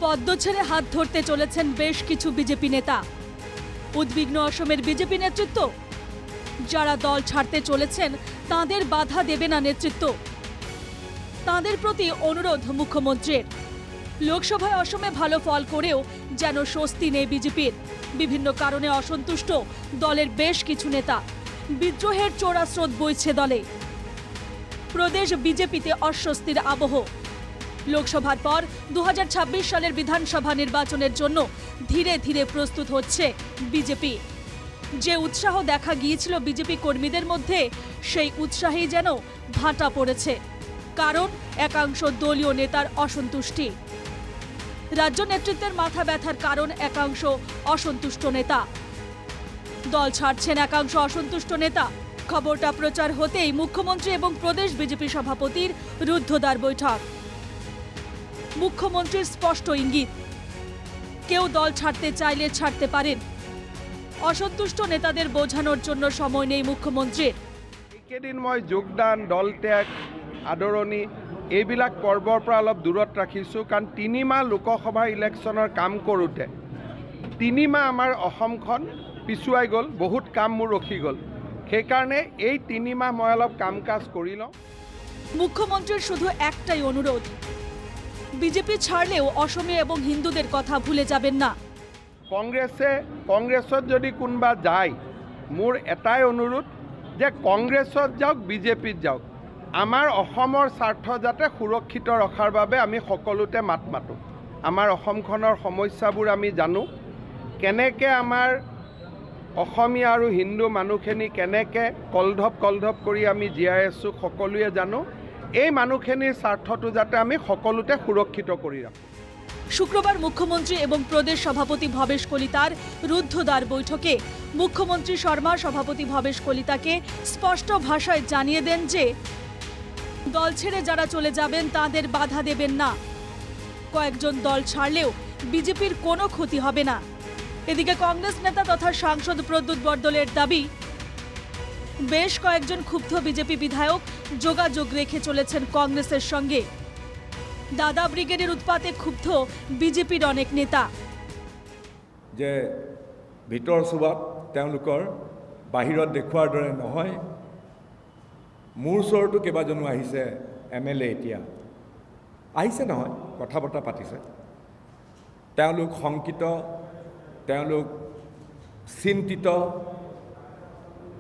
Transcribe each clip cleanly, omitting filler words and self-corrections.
পদ্ম ছেড়ে হাত ধরতে চলেছেন বেশ কিছু বিজেপি নেতা। উদ্বিগ্ন অসমের বিজেপি নেতৃত্ব। যারা দল ছাড়তে চলেছেন তাদের বাধা দেবে না নেতৃত্ব। তাদের প্রতি অনুরোধ মুখ্যমন্ত্রীর। লোকসভায় অসমে ভালো ফল করেও যেন স্বস্তি নেই বিজেপির। বিভিন্ন কারণে অসন্তুষ্ট দলের বেশ কিছু নেতা। বিদ্রোহের চোরা স্রোত বইছে দলে। প্রদেশ বিজেপিতে অস্বস্তির আবহ। লোকসভার পর 2026 সালের বিধানসভা নির্বাচনের জন্য ধীরে ধীরে প্রস্তুত হচ্ছে বিজেপি। যে উৎসাহ দেখা গিয়েছিল বিজেপি কর্মীদের মধ্যে, সেই উৎসাহেই যেন ভাটা পড়েছে। কারণ একাংশ দলীয় নেতার অসন্তুষ্টি। রাজ্য নেতৃত্বের মাথা ব্যথার কারণ একাংশ অসন্তুষ্ট নেতা। দল ছাড়ছেন একাংশ অসন্তুষ্ট নেতা। খবরটা প্রচার হতেই মুখ্যমন্ত্রী এবং প্রদেশ বিজেপি সভাপতির রুদ্ধদ্বার বৈঠক। মুখ্যমন্ত্রীর স্পষ্ট ইঙ্গিত, কেউ দল ছাড়তে চাইলে ছাড়তে পারেন। অসন্তুষ্ট নেতাদের বোঝানোর জন্য সময় নেই মুখ্যমন্ত্রীর। এইকেইদিন মই যোগদান, দল ত্যাগ, আদৰণি এইবিলাক পৰ্বৰ পৰা অলপ দূৰত ৰাখিছোঁ। কাৰণ 3 মাহ লোকসভা ইলেকশ্যনৰ কাম কৰোঁতে 3 মাহ আমাৰ অসমখন পিছুৱাই গ'ল, বহুত কাম মোৰ ৰখি গ'ল। সেইকাৰণে এই 3 মাহ মই অলপ কাম কাজ কৰি লওঁ। মুখ্যমন্ত্রীর শুধু একটাই অনুরোধ, বিজেপি ছাড়লেও অসমে এবং হিন্দুদের কথা ভুলে যাবেন না। কংগ্ৰেছত যদি কোনোবা যায়, মোৰ এটাই অনুৰোধ যে কংগ্ৰেছত যাওক, বিজেপিত যাওক, আমাৰ অসমৰ স্বাৰ্থ যাতে সুৰক্ষিত ৰখাৰ বাবে আমি সকলোতে মাত মাতোঁ। আমাৰ অসমখনৰ সমস্যাবোৰ আমি জানো, কেনেকৈ আমাৰ অসমীয়া আৰু হিন্দু মানুহখিনি কেনেকৈ কলধপ কৰি আমি জীয়াই আছোঁ সকলোৱে জানো। এই মানুহখিনিৰ স্বাৰ্থটো যাতে আমি সকলোতে সুৰক্ষিত কৰি ৰাখোঁ। শুক্রবার মুখ্যমন্ত্রী এবং প্রদেশ সভাপতি ভবেশ কলিতার রুদ্ধদ্বার বৈঠকে মুখ্যমন্ত্রী শর্মা সভাপতি ভবেশ কলিতাকে স্পষ্ট ভাষায় জানিয়ে দেন যে দল ছেড়ে যারা চলে যাবেন তাদের বাধা দেবেন না। কয়েকজন দল ছাড়লেও বিজেপির কোনো ক্ষতি হবে না। এদিকে কংগ্রেস নেতা তথা সাংসদ প্রদ্যুৎ বরদলৈর দাবি, বেশ কয়েকজন ক্ষুব্ধ বিজেপি বিধায়ক যোগাযোগ রেখে চলেছেন কংগ্রেসের সঙ্গে। দাদা ব্রিগেডের উৎপাতে ক্ষুব্ধ বিজেপির অনেক নেতা। যে ভিতৰ চুবাত তেওঁলোকৰ বাহিৰত দেখুৱাৰ দৰে নহয়। মোৰ ওচৰতো কেইবাজনো আহিছে MLA, এতিয়া আহিছে নহয়, কথা বতৰা পাতিছে। তেওঁলোক শংকিত, তেওঁলোক চিন্তিত,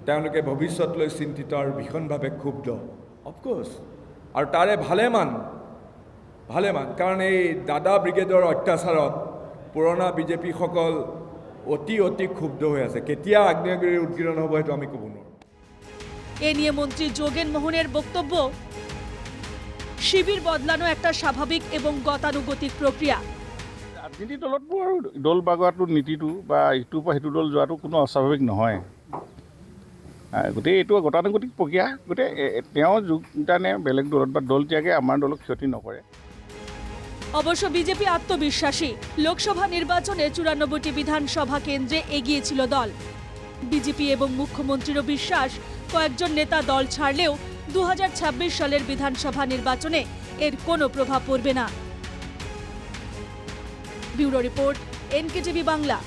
তেওঁলোকে ভৱিষ্যতলৈ চিন্তিত আৰু ভীষণভাৱে ক্ষুব্ধ। অফক'ৰ্ছ, আৰু তাৰে ভালেমান, কাৰণ এই দাদা ব্ৰিগেডৰ অত্যাচাৰত পুৰণা বিজেপিসকল অতি ক্ষুব্ধ হৈ আছে। কেতিয়া আগ্নেয়গিৰিৰ উদগীৰণ হ'ব সেইটো আমি ক'ব নোৱাৰোঁ। এ নিয়ে মন্ত্রী যোগেন মোহনের বক্তব্য, শিবির বদলানো একটা স্বাভাবিক এবং গতানুগতিক প্রক্রিয়া। ৰাজনীতি দলতবোৰ আৰু দল বাগোৱাটো নীতিটো বা ইটোৰ পৰা সেইটো দল যোৱাটো কোনো অস্বাভাৱিক নহয়। গতিকে এইটো গতানুগতিক প্ৰক্ৰিয়া। গতিকে তেওঁ যোগদানে বেলেগ দলত বা দল ত্যাগে আমাৰ দলক ক্ষতি নকৰে। অবশ্য বিজেপি আত্মবিশ্বাসী। লোকসভা নির্বাচনে 94টি বিধানসভা কেন্দ্রে এগিয়েছিল দল। বিজেপি এবং মুখ্যমন্ত্রীরও বিশ্বাস, কয়েকজন নেতা দল ছাড়লেও 2026 সালের বিধানসভা নির্বাচনে এর কোনো প্রভাব পড়বে না। Bureau report, NKTV Bangla.